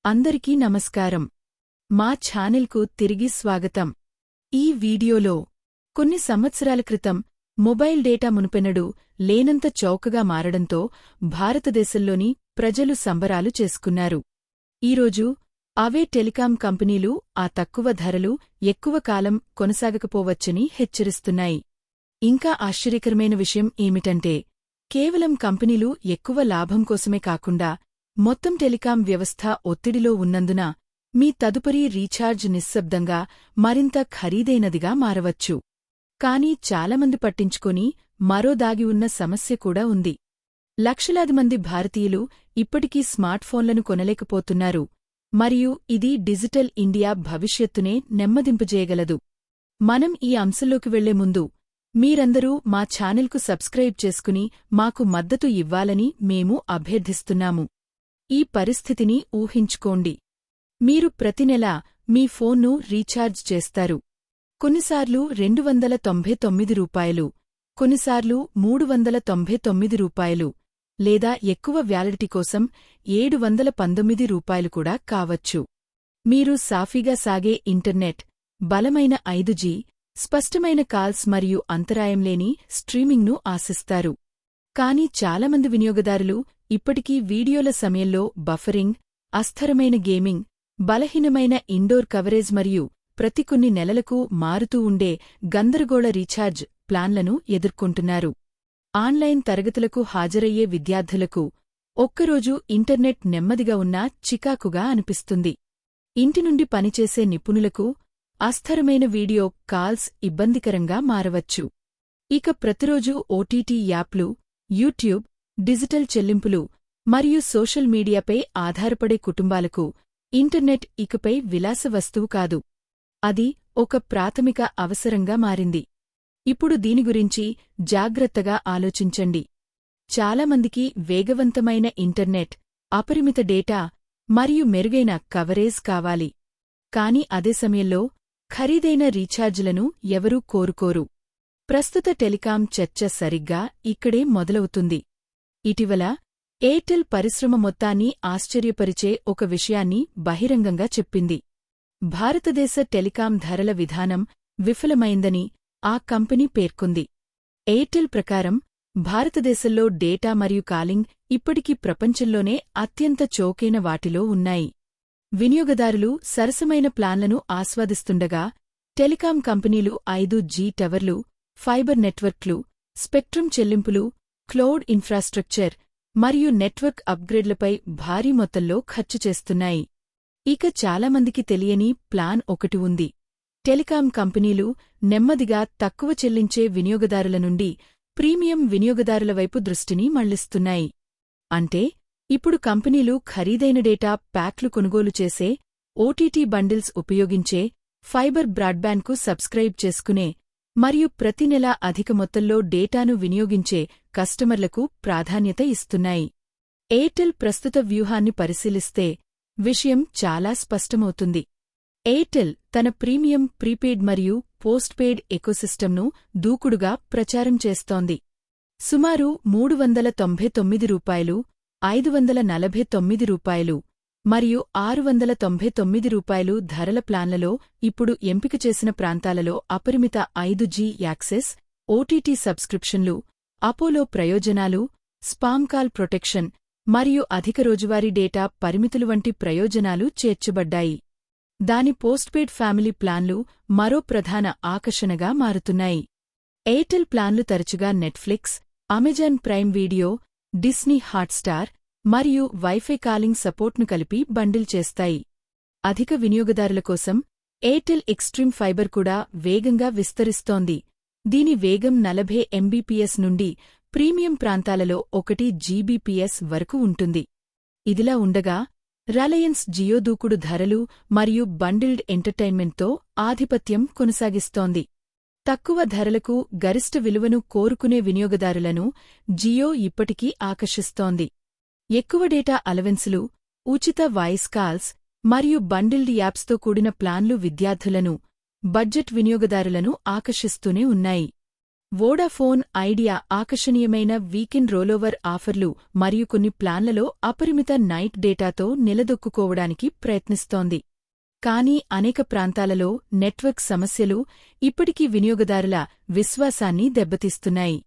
అందరికీ నమస్కారం. మా ఛానల్కు తిరిగి స్వాగతం. ఈ వీడియోలో కొన్ని సంవత్సరాల క్రితం మొబైల్ డేటా మునుపెన్నడూ లేనంత చౌకగా మారడంతో భారతదేశంలోని ప్రజలు సంబరాలు చేసుకున్నారు. ఈరోజు అవే టెలికాం కంపెనీలు ఆ తక్కువ ధరలు ఎక్కువ కాలం కొనసాగకపోవచ్చని హెచ్చరిస్తున్నాయి. ఇంకా ఆశ్చర్యకరమైన విషయం ఏమిటంటే కేవలం కంపెనీలు ఎక్కువ లాభం కోసమే కాకుండా మొత్తం టెలికాం వ్యవస్థ ఒత్తిడిలో ఉన్నందున మీ తదుపరి రీఛార్జ్ నిశ్శబ్దంగా మరింత ఖరీదైనదిగా మారవచ్చు. కానీ చాలామంది పట్టించుకొని మరో దాగి ఉన్న సమస్య కూడా ఉంది. లక్షలాది మంది భారతీయులు ఇప్పటికీ స్మార్ట్ఫోన్లను కొనలేకపోతున్నారు, మరియు ఇది డిజిటల్ ఇండియా భవిష్యత్తునే నెమ్మదింపజేయగలదు. మనం ఈ అంశంలోకి వెళ్లే ముందు మీరందరూ మా ఛానల్కు సబ్స్క్రైబ్ చేసుకుని మాకు మద్దతు ఇవ్వాలని మేము అభ్యర్థిస్తున్నాము. ఈ పరిస్థితిని ఊహించుకోండి. మీరు ప్రతి నెలా మీ ఫోన్ను రీఛార్జ్ చేస్తారు. కొన్నిసార్లు రూ. 299, కొన్నిసార్లు రూ. 399, లేదా ఎక్కువ వ్యాలిడిటీ కోసం రూ. 719 కూడా కావచ్చు. మీరు సాఫీగా సాగే ఇంటర్నెట్, బలమైన 5G, స్పష్టమైన కాల్స్ మరియు అంతరాయం లేని స్ట్రీమింగ్ను ఆశిస్తారు. కానీ చాలామంది వినియోగదారులు ఇప్పటికీ వీడియోల సమయంలో బఫరింగ్, అస్థిరమైన గేమింగ్, బలహీనమైన ఇండోర్ కవరేజ్ మరియు ప్రతి కొన్ని నెలలకు మారుతూ ఉండే గందరగోళ రీఛార్జ్ ప్లాన్లను ఎదుర్కొంటున్నారు. ఆన్లైన్ తరగతులకు హాజరయ్యే విద్యార్థులకు ఒక్కరోజు ఇంటర్నెట్ నెమ్మదిగా ఉన్నా చికాకుగా అనిపిస్తుంది. ఇంటి నుండి పనిచేసే నిపుణులకు అస్థిరమైన వీడియో కాల్స్ ఇబ్బందికరంగా మారవచ్చు. ఇక ప్రతిరోజూ ఓటీటీ యాప్లు, యూట్యూబ్, డిజిటల్ చెల్లింపులు మరియు సోషల్ మీడియాపై ఆధారపడే కుటుంబాలకు ఇంటర్నెట్ ఇకపై విలాస వస్తువు కాదు, అది ఒక ప్రాథమిక అవసరంగా మారింది. ఇప్పుడు దీని గురించి జాగ్రత్తగా ఆలోచించండి. చాలామందికి వేగవంతమైన ఇంటర్నెట్, అపరిమిత డేటా మరియు మెరుగైన కవరేజ్ కావాలి. కాని అదే సమయంలో ఖరీదైన రీఛార్జ్లను ఎవరూ కోరుకోరు. ప్రస్తుత టెలికాం చర్చ సరిగ్గా ఇక్కడే మొదలవుతుంది. ఇటీవల ఎయిర్టెల్ పరిశ్రమ మొత్తాన్ని ఆశ్చర్యపరిచే ఒక విషయాన్ని బహిరంగంగా చెప్పింది. భారతదేశ టెలికాం ధరల విధానం విఫలమైందని ఆ కంపెనీ పేర్కొంది. ఎయిర్టెల్ ప్రకారం భారతదేశంలో డేటా మరియు కాలింగ్ ఇప్పటికీ ప్రపంచంలోనే అత్యంత చౌకైన వాటిలో ఉన్నాయి. వినియోగదారులు సరసమైన ప్లాన్లను ఆస్వాదిస్తుండగా టెలికాం కంపెనీలు 5G టవర్లు, ఫైబర్ నెట్వర్క్లు, స్పెక్ట్రమ్ చెల్లింపులు, క్లౌడ్ ఇన్ఫ్రాస్ట్రక్చర్ మరియు నెట్వర్క్ అప్గ్రేడ్లపై భారీ మొత్తంలో ఖర్చు చేస్తున్నాయి. ఇక చాలామందికి తెలియని ప్లాన్ ఒకటి ఉంది. టెలికాం కంపెనీలు నెమ్మదిగా తక్కువ చెల్లించే వినియోగదారుల నుండి ప్రీమియం వినియోగదారుల వైపు దృష్టిని మళ్లిస్తున్నాయి. అంటే ఇప్పుడు కంపెనీలు ఖరీదైన డేటా ప్యాక్లు కొనుగోలు చేసే, ఓటీటీ బండిల్స్ ఉపయోగించే, ఫైబర్ బ్రాడ్బ్యాండ్కు సబ్స్క్రైబ్ చేసుకునే మరియు ప్రతి నెలా అధిక మొత్తంలో డేటాను వినియోగించే కస్టమర్లకు ప్రాధాన్యత ఇస్తున్నాయి. ఎయిర్టెల్ ప్రస్తుత వ్యూహాన్ని పరిశీలిస్తే విషయం చాలా స్పష్టమవుతుంది. ఎయిర్టెల్ తన ప్రీమియం ప్రీపెయిడ్ మరియు పోస్ట్పెయిడ్ ఎకోసిస్టమ్ను దూకుడుగా ప్రచారం చేస్తోంది. సుమారు రూ. 399, రూ. 549 మరియు రూ. 699 ధరల ప్లాన్లలో ఇప్పుడు ఎంపిక చేసిన ప్రాంతాలలో అపరిమిత 5G యాక్సెస్, ఓటీటీ సబ్స్క్రిప్షన్లు, అపోలో ప్రయోజనాలు, స్పామ్ కాల్ ప్రొటెక్షన్ మరియు అధిక రోజువారీ డేటా పరిమితులు వంటి ప్రయోజనాలు చేర్చబడ్డాయి. దాని పోస్ట్పెయిడ్ ఫ్యామిలీ ప్లాన్లు మరో ప్రధాన ఆకర్షణగా మారుతున్నాయి. ఎయిర్టెల్ ప్లాన్లు తరచుగా Netflix, Amazon prime video, Disney Hotstar మరియు వైఫై కాలింగ్ సపోర్ట్ను కలిపి బండిల్ చేస్తాయి. అధిక వినియోగదారుల కోసం ఎయిర్టెల్ ఎక్స్ట్రీమ్ ఫైబర్ కూడా వేగంగా విస్తరిస్తోంది. దీని వేగం 40 Mbps నుండి ప్రీమియం ప్రాంతాలలో 1 Gbps వరకు ఉంటుంది. ఇదిలా ఉండగా రిలయన్స్ జియో దూకుడు ధరలు మరియు బండిల్డ్ ఎంటర్టైన్మెంట్తో ఆధిపత్యం కొనసాగిస్తోంది. తక్కువ ధరలకు గరిష్ట విలువను కోరుకునే వినియోగదారులను జియో ఇప్పటికీ ఆకర్షిస్తోంది. ఎక్కువ డేటా అలవెన్సులు, ఉచిత వాయిస్ కాల్స్ మరియు బండిల్డ్ యాప్స్తో కూడిన ప్లాన్లు విద్యార్థులను, బడ్జెట్ వినియోగదారులను ఆకర్షిస్తూనే ఉన్నాయి. వోడాఫోన్ ఐడియా ఆకర్షణీయమైన వీకెండ్ రోలోవర్ ఆఫర్లు మరియు కొన్ని ప్లాన్లలో అపరిమిత నైట్ డేటాతో నిలదొక్కుకోవడానికి ప్రయత్నిస్తోంది. కానీ అనేక ప్రాంతాలలో నెట్వర్క్ సమస్యలు ఇప్పటికీ వినియోగదారుల విశ్వాసాన్ని దెబ్బతీస్తున్నాయి.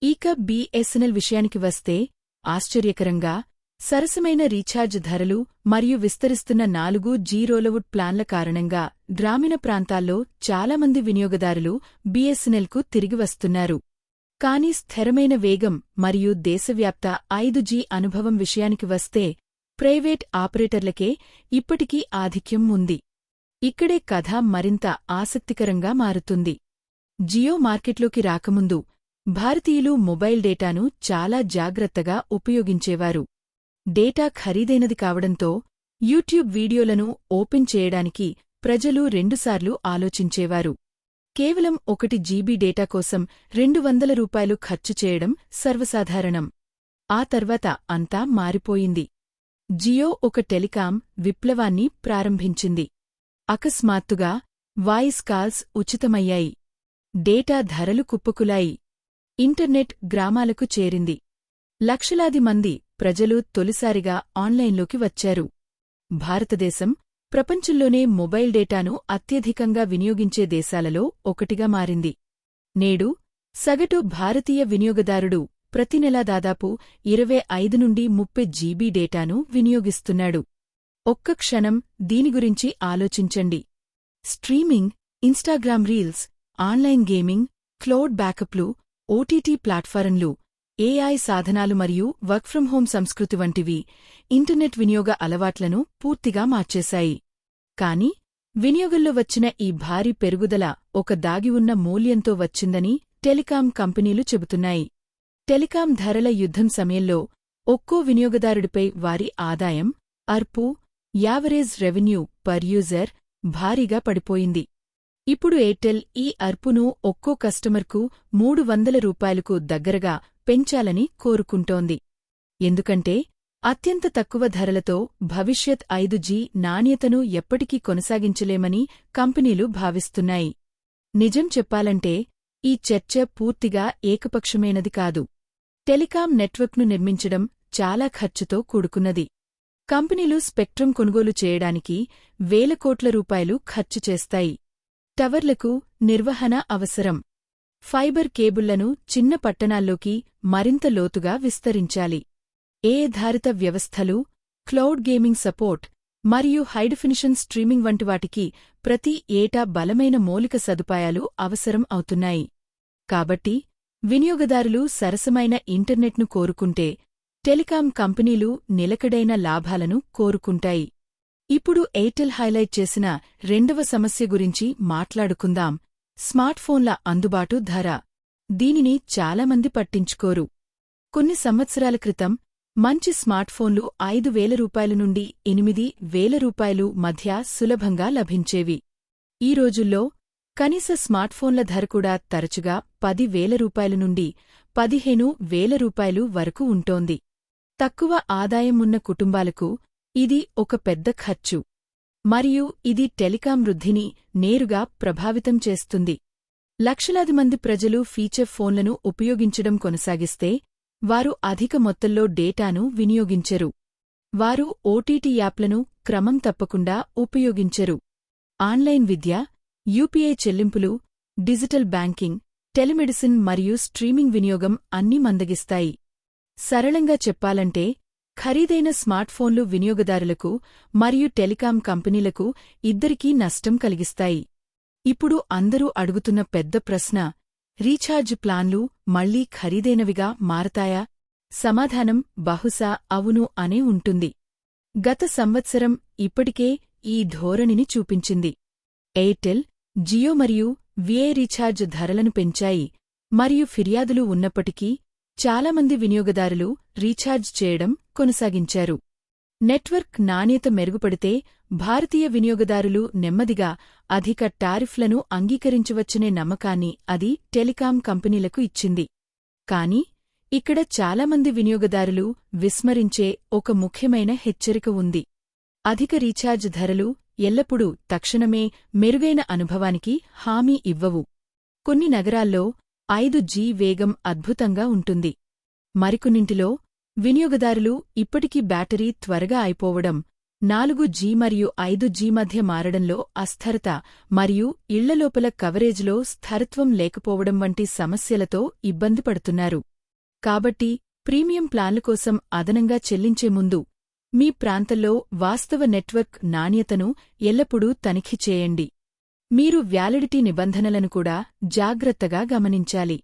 ఇక బీఎస్ఎన్ఎల్ విషయానికి వస్తే ఆశ్చర్యకరంగా సరసమైన రీఛార్జ్ ధరలు మరియు విస్తరిస్తున్న 4G రోలవుడ్ ప్లాన్ల కారణంగా గ్రామీణ ప్రాంతాల్లో చాలామంది వినియోగదారులు బీఎస్ఎన్ఎల్కు తిరిగి వస్తున్నారు. కానీ స్థిరమైన వేగం మరియు దేశవ్యాప్త 5G అనుభవం విషయానికి వస్తే ప్రైవేట్ ఆపరేటర్లకే ఇప్పటికీ ఆధిక్యం ఉంది. ఇక్కడే కథ మరింత ఆసక్తికరంగా మారుతుంది. జియో మార్కెట్లోకి రాకముందు భారతీయులు మొబైల్ డేటాను చాలా జాగ్రత్తగా ఉపయోగించేవారు. డేటా ఖరీదైనది కావడంతో యూట్యూబ్ వీడియోలను ఓపెన్ చేయడానికి ప్రజలు 2 సార్లు ఆలోచించేవారు. కేవలం 1 GB డేటా కోసం ₹200 ఖర్చు చేయడం సర్వసాధారణం. ఆ తర్వాత అంతా మారిపోయింది. జియో ఒక టెలికాం విప్లవాన్ని ప్రారంభించింది. అకస్మాత్తుగా వాయిస్ కాల్స్ ఉచితమయ్యాయి. డేటా ధరలు కుప్పకులాయి. ఇంటర్నెట్ గ్రామాలకు చేరింది. లక్షలాది మంది ప్రజలు తొలిసారిగా ఆన్లైన్లోకి వచ్చారు. భారతదేశం ప్రపంచంలోనే మొబైల్ డేటాను అత్యధికంగా వినియోగించే దేశాలలో ఒకటిగా మారింది. నేడు సగటు భారతీయ వినియోగదారుడు ప్రతి నెలా దాదాపు 25 నుండి 30 GB డేటాను వినియోగిస్తున్నాడు. ఒక్క క్షణం దీని గురించి ఆలోచించండి. Streaming, Instagram reels, online gaming, cloud బ్యాకప్లు, ఓటీటీ ప్లాట్ఫారంలు, ఏఐ సాధనాలు మరియు వర్క్ ఫ్రం హోం సంస్కృతి వంటివి ఇంటర్నెట్ వినియోగ అలవాట్లను పూర్తిగా మార్చేశాయి. కాని వినియోగంలో వచ్చిన ఈ భారీ పెరుగుదల ఒక దాగి ఉన్న మూల్యంతో వచ్చిందని టెలికాం కంపెనీలు చెబుతున్నాయి. టెలికాం ధరల యుద్ధం సమయంలో ఒక్కో వినియోగదారుడిపై వారి ఆదాయం అర్పు యావరేజ్ రెవెన్యూ పర్ యూజర్ భారీగా పడిపోయింది. ఇప్పుడు ఎయిర్టెల్ ఈ అర్పును ఒక్కో కస్టమర్కు ₹300కు దగ్గరగా పెంచాలని కోరుకుంటోంది. ఎందుకంటే అత్యంత తక్కువ ధరలతో భవిష్యత్ 5G నాణ్యతను ఎప్పటికీ కొనసాగించలేమని కంపెనీలు భావిస్తున్నాయి. నిజం చెప్పాలంటే ఈ చర్చ పూర్తిగా ఏకపక్షమైనది కాదు. టెలికాం నెట్వర్క్ను నిర్మించడం చాలా ఖర్చుతో కూడుకున్నది. కంపెనీలు స్పెక్ట్రమ్ కొనుగోలు చేయడానికి వేల కోట్ల రూపాయలు ఖర్చు చేస్తాయి. టవర్లకు నిర్వహణ అవసరం. ఫైబర్ కేబుళ్లను చిన్న పట్టణాల్లోకి మరింత లోతుగా విస్తరించాలి. ఏఐ-ఆధారిత వ్యవస్థలు, క్లౌడ్ గేమింగ్ సపోర్ట్ మరియు హైడెఫినిషన్ స్ట్రీమింగ్ వంటి వాటికి ప్రతి ఏటా బలమైన మౌలిక సదుపాయాలు అవసరం అవుతున్నాయి. కాబట్టి వినియోగదారులు సరసమైన ఇంటర్నెట్ను కోరుకుంటే టెలికాం కంపెనీలు నిలకడైన లాభాలను కోరుకుంటాయి. ఇప్పుడు ఎయిర్టెల్ హైలైట్ చేసిన రెండవ సమస్య గురించి మాట్లాడుకుందాం. స్మార్ట్ఫోన్ల అందుబాటు ధర. దీనిని చాలామంది పట్టించుకోరు. కొన్ని సంవత్సరాల క్రితం మంచి స్మార్ట్ఫోన్లు ₹5,000 నుండి ₹8,000 మధ్య సులభంగా లభించేవి. ఈ రోజుల్లో కనీస స్మార్ట్ఫోన్ల ధర కూడా తరచుగా ₹10,000 నుండి ₹15,000 వరకు ఉంటోంది. తక్కువ ఆదాయం ఉన్న కుటుంబాలకు ఇది ఒక పెద్ద ఖర్చు. మరియు ఇది టెలికాం వృద్ధిని నేరుగా ప్రభావితం చేస్తుంది. లక్షలాది మంది ప్రజలు ఫీచర్ ఫోన్లను ఉపయోగించడం కొనసాగిస్తే వారు అధిక మొత్తంలో డేటాను వినియోగించరు. వారు ఓటీటీ యాప్లను క్రమం తప్పకుండా ఉపయోగించరు. ఆన్లైన్ విద్య, యూపీఐ చెల్లింపులు, డిజిటల్ బ్యాంకింగ్, టెలిమెడిసిన్ మరియు స్ట్రీమింగ్ వినియోగం అన్నీ మందగిస్తాయి. సరళంగా చెప్పాలంటే ఖరీదైన స్మార్ట్ఫోన్లు వినియోగదారులకు మరియు టెలికాం కంపెనీలకు ఇద్దరికీ నష్టం కలిగిస్తాయి. ఇప్పుడు అందరూ అడుగుతున్న పెద్ద ప్రశ్న, రీఛార్జ్ ప్లాన్లు మళ్లీ ఖరీదైనవిగా మారతాయా? సమాధానం బహుశా అవును అనే ఉంటుంది. గత సంవత్సరం ఇప్పటికే ఈ ధోరణిని చూపించింది. ఎయిర్టెల్, జియో మరియు విఐ రీఛార్జ్ ధరలను పెంచాయి మరియు ఫిర్యాదులు ఉన్నప్పటికీ చాలామంది వినియోగదారులు రీఛార్జ్ చేయడం కొనసాగించారు. నెట్వర్క్ నాణ్యత మెరుగుపడితే భారతీయ వినియోగదారులు నెమ్మదిగా అధిక టారిఫ్లను అంగీకరించవచ్చనే నమ్మకాన్ని అది టెలికాం కంపెనీలకు ఇచ్చింది. కానీ ఇక్కడ చాలామంది వినియోగదారులు విస్మరించే ఒక ముఖ్యమైన హెచ్చరిక ఉంది. అధిక రీఛార్జ్ ధరలు ఎల్లప్పుడూ తక్షణమే మెరుగైన అనుభవానికి హామీ ఇవ్వవు. కొన్ని నగరాల్లో 5G వేగం అద్భుతంగా ఉంటుంది. మరికొన్నింటిలో వినియోగదారులు ఇప్పటికీ బ్యాటరీ త్వరగా అయిపోవడం, 4G మరియు 5G మధ్య మారడంలో అస్థిరత మరియు ఇళ్లలోపల కవరేజ్లో స్థిరత్వం లేకపోవడం వంటి సమస్యలతో ఇబ్బంది పడుతున్నారు. కాబట్టి ప్రీమియం ప్లాన్ల కోసం అదనంగా చెల్లించే ముందు మీ ప్రాంతంలో వాస్తవ నెట్వర్క్ నాణ్యతను ఎల్లప్పుడూ తనిఖీ చేయండి. మీరు వ్యాలిడిటీ నిబంధనలను కూడా జాగ్రత్తగా గమనించాలి.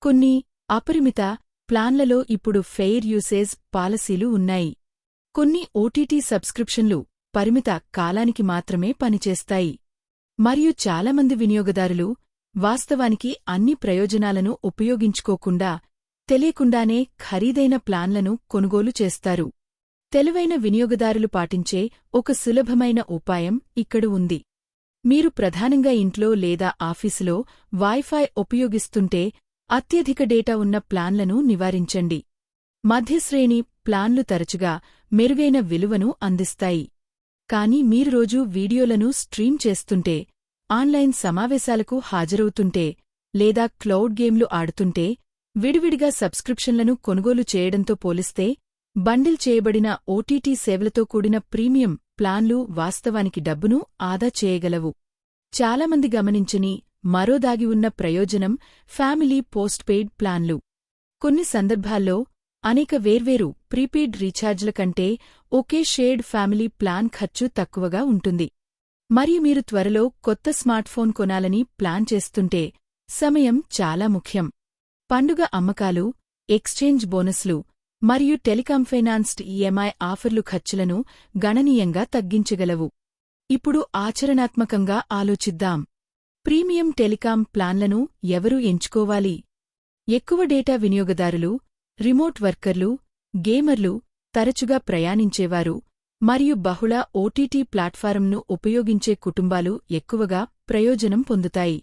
కొన్ని అపరిమిత ప్లాన్లలో ఇప్పుడు ఫెయిర్ యూసేజ్ పాలసీలు ఉన్నాయి. కొన్ని ఓటీటీ సబ్స్క్రిప్షన్లు పరిమిత కాలానికి మాత్రమే పనిచేస్తాయి. మరియు చాలామంది వినియోగదారులు వాస్తవానికి అన్ని ప్రయోజనాలను ఉపయోగించుకోకుండా తెలియకుండానే ఖరీదైన ప్లాన్లను కొనుగోలు చేస్తారు. తెలివైన వినియోగదారులు పాటించే ఒక సులభమైన ఉపాయం ఇక్కడ ఉంది. మీరు ప్రధానంగా ఇంట్లో లేదా ఆఫీసులో వైఫై ఉపయోగిస్తుంటే అత్యధిక డేటా ఉన్న ప్లాన్లను నివారించండి. మధ్యశ్రేణి ప్లాన్లు తరచుగా మెరుగైన విలువను అందిస్తాయి. కానీ మీరు రోజూ వీడియోలను స్ట్రీమ్ చేస్తుంటే, ఆన్లైన్ సమావేశాలకు హాజరవుతుంటే లేదా క్లౌడ్ గేమ్లు ఆడుతుంటే విడివిడిగా సబ్స్క్రిప్షన్లను కొనుగోలు చేయడంతో పోలిస్తే బండిల్ చేయబడిన ఓటీటీ సేవలతో కూడిన ప్రీమియం ప్లాన్లు వాస్తవానికి డబ్బును ఆదా చేయగలవు. చాలామంది గమనించని మరో దాగి ఉన్న ప్రయోజనం ఫ్యామిలీ పోస్ట్పెయిడ్ ప్లాన్లు. కొన్ని సందర్భాల్లో అనేక వేర్వేరు ప్రీపెయిడ్ రీఛార్జ్ల కంటే ఒకే షేర్డ్ ఫ్యామిలీ ప్లాన్ ఖర్చు తక్కువగా ఉంటుంది. మరియు మీరు త్వరలో కొత్త స్మార్ట్ఫోన్ కొనాలని ప్లాన్ చేస్తుంటే సమయం చాలా ముఖ్యం. పండుగ అమ్మకాలు, ఎక్స్చేంజ్ బోనస్లు మరియు టెలికాం ఫైనాన్స్డ్ ఈఎంఐ ఆఫర్లు ఖర్చులను గణనీయంగా తగ్గించగలవు. ఇప్పుడు ఆచరణాత్మకంగా ఆలోచిద్దాం. ప్రీమియం టెలికాం ప్లాన్లను ఎవరు ఎంచుకోవాలి? ఎక్కువ డేటా వినియోగదారులు, రిమోట్ వర్కర్లు, గేమర్లు, తరచుగా ప్రయాణించేవారు మరియు బహుళ ఓటీటీ ప్లాట్ఫారంను ఉపయోగించే కుటుంబాలు ఎక్కువగా ప్రయోజనం పొందుతాయి.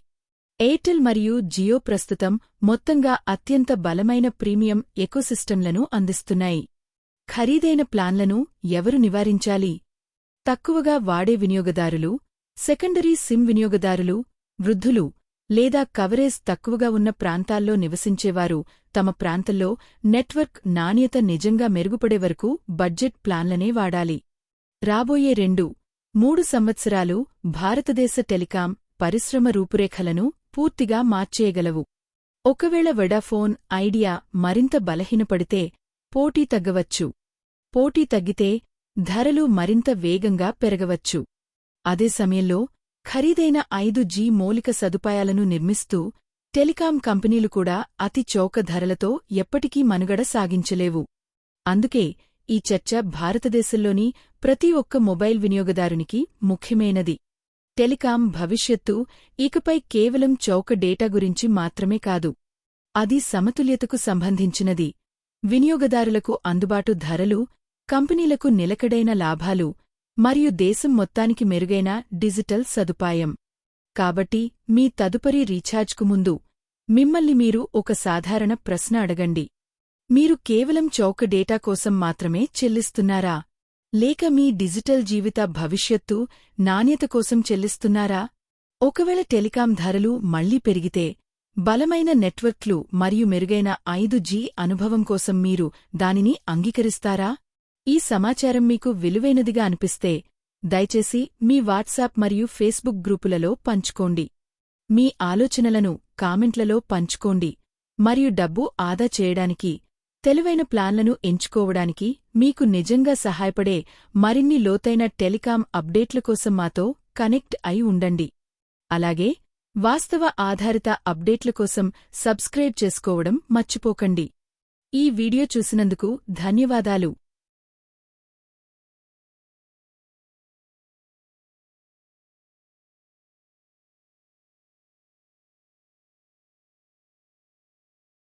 ఎయిర్టెల్ మరియు జియో ప్రస్తుతం మొత్తంగా అత్యంత బలమైన ప్రీమియం ఎకోసిస్టంలను అందిస్తున్నాయి. ఖరీదైన ప్లాన్లను ఎవరు నివారించాలి? తక్కువగా వాడే వినియోగదారులు, సెకండరీ సిమ్ వినియోగదారులు, వృద్ధులు లేదా కవరేజ్ తక్కువగా ఉన్న ప్రాంతాల్లో నివసించేవారు తమ ప్రాంతంలో నెట్వర్క్ నాణ్యత నిజంగా మెరుగుపడే వరకు బడ్జెట్ ప్లాన్లనే వాడాలి. రాబోయే 2-3 సంవత్సరాలు భారతదేశ టెలికాం పరిశ్రమ రూపురేఖలను పూర్తిగా మార్చేయగలవు. ఒకవేళ వొడాఫోన్ ఐడియా మరింత బలహీనపడితే పోటీ తగ్గవచ్చు. పోటీ తగ్గితే ధరలు మరింత వేగంగా పెరగవచ్చు. అదే సమయంలో ఖరీదైన 5G మౌలిక సదుపాయాలను నిర్మిస్తూ టెలికాం కంపెనీలు కూడా అతి చౌక ధరలతో ఎప్పటికీ మనుగడ సాగించలేవు. అందుకే ఈ చర్చ భారతదేశంలోని ప్రతి ఒక్క మొబైల్ వినియోగదారునికి ముఖ్యమైనది. టెలికాం భవిష్యత్తు ఇకపై కేవలం చౌక డేటా గురించి మాత్రమే కాదు. అది సమతుల్యతకు సంబంధించినది. వినియోగదారులకు అందుబాటు ధరలు, కంపెనీలకు నిలకడైన లాభాలు మరియు దేశం మొత్తానికి మెరుగైన డిజిటల్ సదుపాయం. కాబట్టి మీ తదుపరి రీఛార్జ్కు ముందు మిమ్మల్ని మీరు ఒక సాధారణ ప్రశ్న అడగండి. మీరు కేవలం చౌక డేటా కోసం మాత్రమే చెల్లిస్తున్నారా? లేక మీ డిజిటల్ జీవిత భవిష్యత్తు నాణ్యత కోసం చెల్లిస్తున్నారా? ఒకవేళ టెలికాం ధరలు మళ్లీ పెరిగితే, బలమైన నెట్వర్క్లు మరియు మెరుగైన 5G అనుభవం కోసం మీరు దానిని అంగీకరిస్తారా? ఈ సమాచారం మీకు విలువైనదిగా అనిపిస్తే దయచేసి మీ వాట్సాప్ మరియు ఫేస్బుక్ గ్రూపులలో పంచుకోండి. మీ ఆలోచనలను కామెంట్లలో పంచుకోండి మరియు డబ్బు ఆదా చేయడానికి, తెలివైన ప్లాన్లను ఎంచుకోవడానికి మీకు నిజంగా సహాయపడే మరిన్ని లోతైన టెలికాం అప్డేట్ల కోసం మాతో కనెక్ట్ అయి ఉండండి. అలాగే వాస్తవ ఆధారిత అప్డేట్ల కోసం సబ్స్క్రైబ్ చేసుకోవడం మర్చిపోకండి. ఈ వీడియో చూసినందుకు ధన్యవాదాలు.